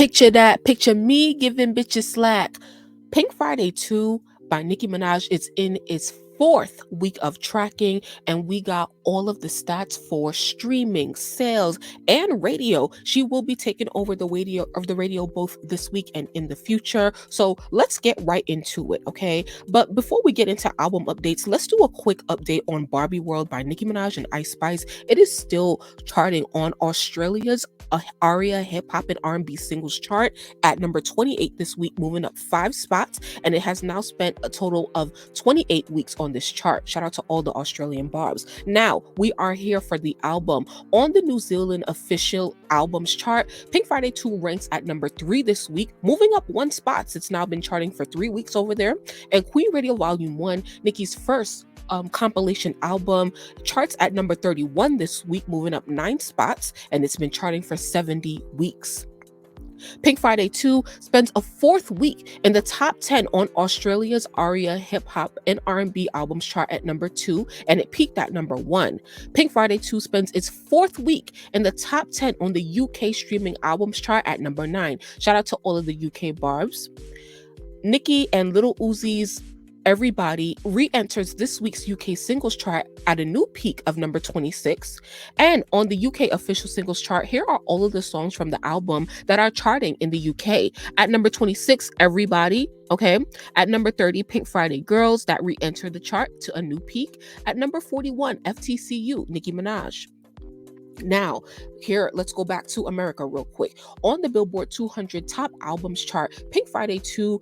Picture that. Picture me giving bitches slack. Pink Friday 2 by Nicki Minaj is in its fourth week of tracking, and we got all of the stats for streaming, sales, and radio. She will be taking over the radio both this week and in the future. So let's get right into it, okay? But before we get into album updates, let's do a quick update on Barbie World by Nicki Minaj and Ice Spice. It is still charting on Australia's ARIA hip hop and R&B singles chart at number 28 this week, moving up 5 spots, and it has now spent a total of 28 weeks on this chart. Shout out to all the Australian Barbz. Now we are here for the album. On the New Zealand official albums chart, Pink Friday 2 ranks at number 3 this week, moving up 1 spot. It's now been charting for 3 weeks over there. And Queen Radio Volume 1, Nicki's first compilation album, charts at number 31 this week, moving up 9 spots, and it's been charting for 70 weeks. Pink Friday 2 spends a 4th week in the top 10 on Australia's ARIA hip hop and R&B albums chart at number 2, and it peaked at number 1. Pink Friday 2 spends its 4th week in the top 10 on the UK streaming albums chart at number 9. Shout out to all of the UK Barbz. Nicki and Lil Uzi's Everybody re-enters this week's UK singles chart at a new peak of number 26. And on the UK official singles chart, here are all of the songs from the album that are charting in the UK. At number 26, Everybody, okay? At number 30, Pink Friday Girls, that re-entered the chart to a new peak. At number 41, FTCU, Nicki Minaj. Now, here, let's go back to America real quick. On the Billboard 200 Top Albums chart, Pink Friday 2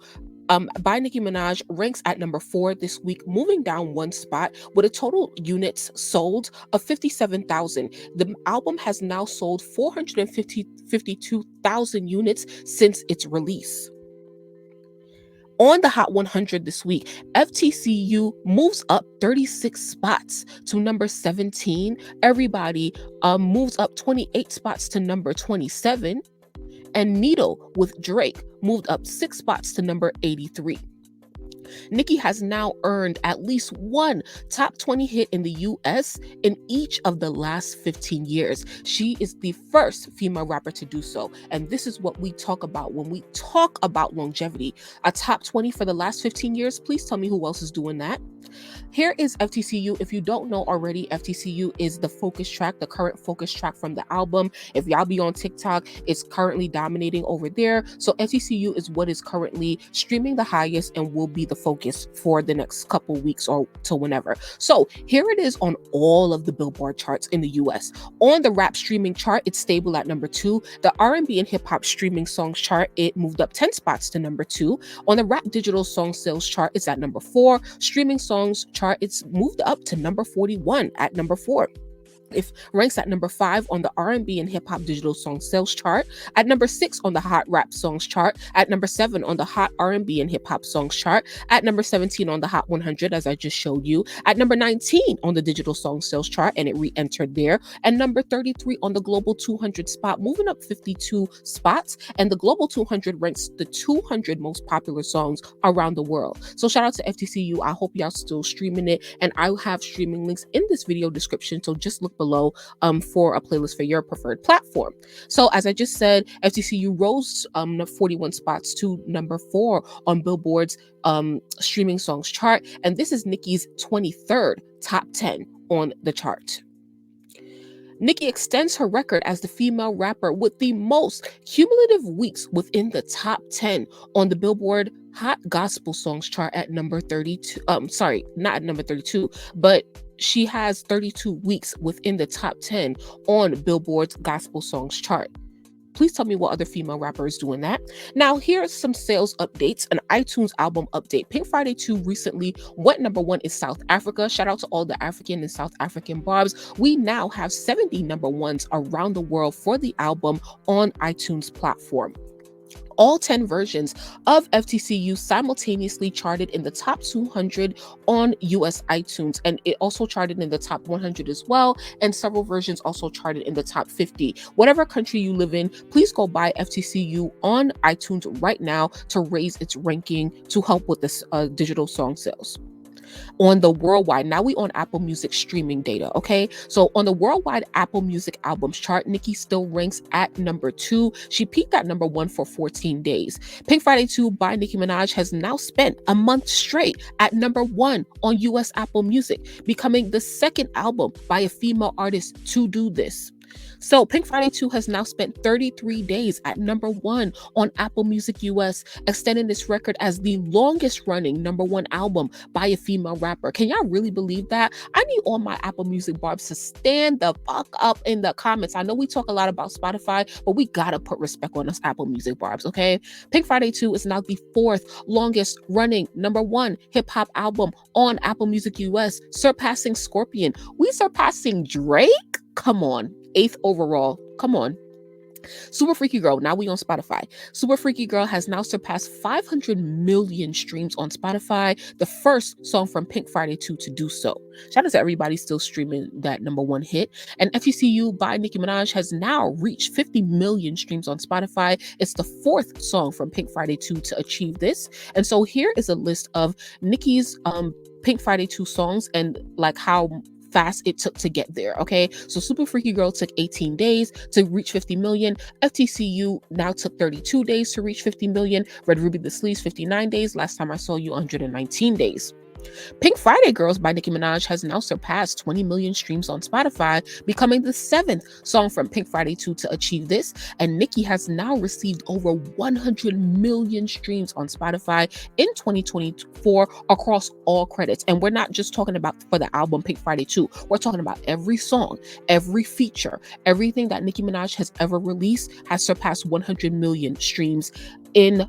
by Nicki Minaj ranks at number 4 this week, moving down 1 spot with a total units sold of 57,000. The album has now sold 452,000 units since its release. On the Hot 100 this week, FTCU moves up 36 spots to number 17. Everybody moves up 28 spots to number 27. And Needle with Drake moved up 6 spots to number 83. Nicki has now earned at least one top 20 hit in the US in each of the last 15 years. She is the first female rapper to do so. And this is what we talk about when we talk about longevity. A top 20 for the last 15 years. Please tell me who else is doing that. Here is FTCU. If you don't know already, FTCU is the focus track, the current focus track from the album. If y'all be on TikTok, it's currently dominating over there. So FTCU is what is currently streaming the highest and will be the focus for the next couple weeks or till whenever. So here it is on all of the Billboard charts in the US. On the rap streaming chart, it's stable at number 2. The R&B and hip hop streaming songs chart, it moved up 10 spots to number 2. On the rap digital song sales chart, it's at number 4. Streaming songs chart, it's moved up to number 41 at number 4. It ranks at number 5 on the R&B and hip hop digital song sales chart, at number 6 on the hot rap songs chart, at number 7 on the hot R&B and hip hop songs chart, at number 17 on the Hot 100, as I just showed you, at number 19 on the digital song sales chart, and it re-entered there, and number 33 on the global 200 spot, moving up 52 spots. And the global 200 ranks the 200 most popular songs around the world. So shout out to FTCU. I hope y'all still streaming it, and I'll have streaming links in this video description, so just look below for a playlist for your preferred platform. So as I just said, FTCU rose 41 spots to number 4 on Billboard's streaming songs chart, and this is Nicki's 23rd top 10 on the chart. Nicki extends her record as the female rapper with the most cumulative weeks within the top 10 on the Billboard Hot Gospel Songs chart at number 32. Not at number 32, but she has 32 weeks within the top 10 on Billboard's Gospel Songs chart. Please tell me what other female rapper is doing that. Now, here are some sales updates, an iTunes album update. Pink Friday 2 recently went number 1 in South Africa. Shout out to all the African and South African Barbz. We now have 70 number 1s around the world for the album on iTunes platform. All 10 versions of FTCU simultaneously charted in the top 200 on US iTunes, and it also charted in the top 100 as well, and several versions also charted in the top 50. Whatever country you live in, please go buy FTCU on iTunes right now to raise its ranking to help with this digital song sales. On the worldwide, now we on Apple Music streaming data, okay? So on the worldwide Apple Music albums chart, Nicki still ranks at number 2. She peaked at number 1 for 14 days. Pink Friday 2 by Nicki Minaj has now spent a month straight at number 1 on US Apple Music, becoming the second album by a female artist to do this. So Pink Friday 2 has now spent 33 days at number 1 on Apple Music US, extending this record as the longest running number 1 album by a female rapper. Can y'all really believe that? I need all my Apple Music Barbs to stand the fuck up in the comments. I know we talk a lot about Spotify, but we gotta put respect on us Apple Music Barbs, okay? Pink Friday 2 is now the 4th longest running number 1 hip hop album on Apple Music US, surpassing Scorpion. We surpassing Drake? Come on. 8th overall. Come on. Super Freaky Girl, now we on Spotify. Super Freaky Girl has now surpassed 500 million streams on Spotify, the first song from Pink Friday 2 to do so. Shout out to everybody still streaming that number 1 hit. And FTCU by Nicki Minaj has now reached 50 million streams on Spotify. It's the 4th song from Pink Friday 2 to achieve this. And so here is a list of Nicki's Pink Friday 2 songs and like how fast it took to get there, okay? So Super Freaky Girl took 18 days to reach 50 million. FTCU now took 32 days to reach 50 million. Red Ruby the Sleeves, 59 days. Last time I saw you, 119 days. Pink Friday Girls by Nicki Minaj has now surpassed 20 million streams on Spotify, becoming the 7th song from Pink Friday 2 to achieve this. And Nicki has now received over 100 million streams on Spotify in 2024 across all credits. And we're not just talking about for the album Pink Friday 2. We're talking about every song, every feature, everything that Nicki Minaj has ever released has surpassed 100 million streams in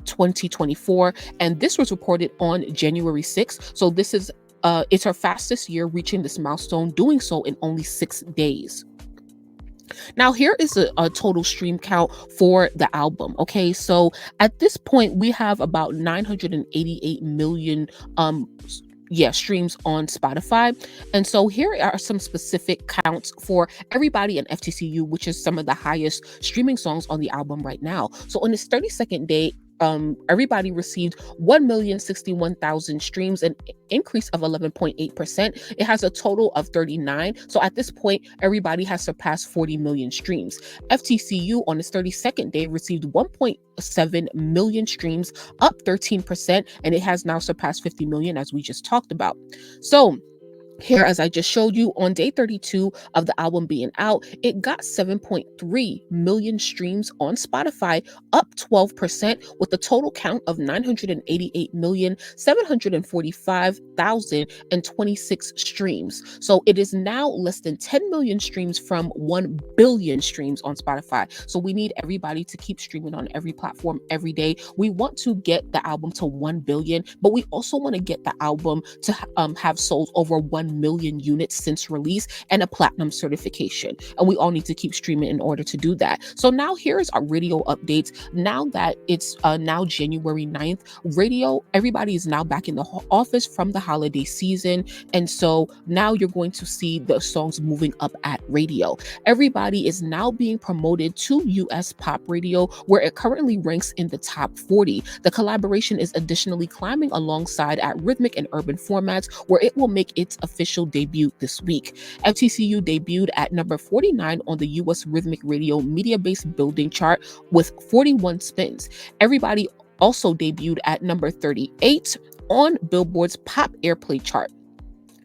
2024, and this was reported on January 6th. So this is it's her fastest year reaching this milestone, doing so in only 6 days. Now here is a total stream count for the album, okay? So at this point we have about 988 million streams on Spotify. And so here are some specific counts for Everybody and FTCU, which is some of the highest streaming songs on the album right now. So on its 32nd day, Everybody received 1,061,000 streams, an increase of 11.8%. It has a total of 39. So at this point, Everybody has surpassed 40 million streams. FTCU on its 32nd day received 1.7 million streams, up 13%, and it has now surpassed 50 million, as we just talked about. So here, as I just showed you, on day 32 of the album being out, it got 7.3 million streams on Spotify, up 12%, with a total count of 988,745,026 streams. So it is now less than 10 million streams from 1 billion streams on Spotify. So we need everybody to keep streaming on every platform every day. We want to get the album to 1 billion, but we also want to get the album to have sold over 1 million units since release and a platinum certification. And we all need to keep streaming in order to do that. So now here's our radio updates. Now that it's now January 9th, radio, everybody is now back in the office from the holiday season. And so now you're going to see the songs moving up at radio. Everybody is now being promoted to US pop radio, where it currently ranks in the top 40. The collaboration is additionally climbing alongside at rhythmic and urban formats, where it will make its official debut this week. FTCU debuted at number 49 on the US Rhythmic Radio Media-Based Building chart with 41 spins. Everybody also debuted at number 38 on Billboard's Pop Airplay chart.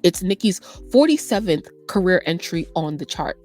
It's Nicki's 47th career entry on the chart.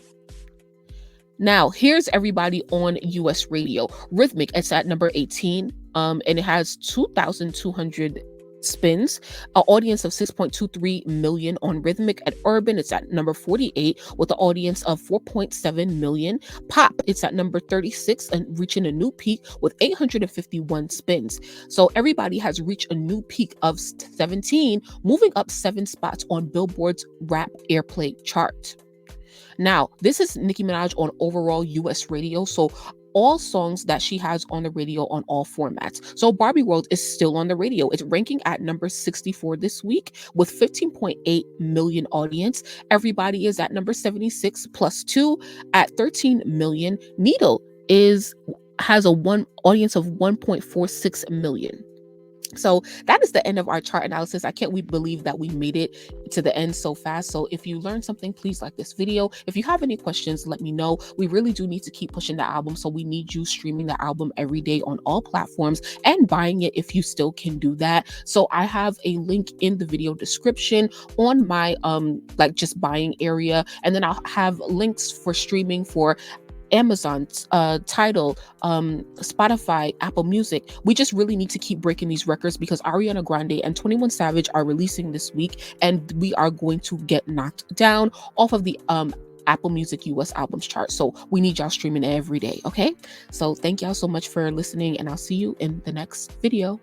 Now, here's Everybody on US radio. Rhythmic, it's at number 18, and it has 2,200 spins, an audience of 6.23 million on Rhythmic. At Urban, it's at number 48 with an audience of 4.7 million. Pop, it's at number 36 and reaching a new peak with 851 spins. So Everybody has reached a new peak of 17, moving up 7 spots on Billboard's Rap Airplay chart. Now, this is Nicki Minaj on overall US radio, so all songs that she has on the radio on all formats. So Barbie World is still on the radio. It's ranking at number 64 this week with 15.8 million audience. Everybody is at number 76 plus 2 at 13 million. Needle has a audience of 1.46 million. So that is the end of our chart analysis. I can't believe that we made it to the end so fast. So if you learned something, please like this video. If you have any questions, let me know. We really do need to keep pushing the album. So we need you streaming the album every day on all platforms and buying it if you still can do that. So I have a link in the video description on my like just buying area. And then I'll have links for streaming for Amazon, Tidal, Spotify, Apple Music. We just really need to keep breaking these records because Ariana Grande and 21 Savage are releasing this week, and we are going to get knocked down off of the Apple Music US albums chart. So we need y'all streaming every day, okay? So thank y'all so much for listening, and I'll see you in the next video.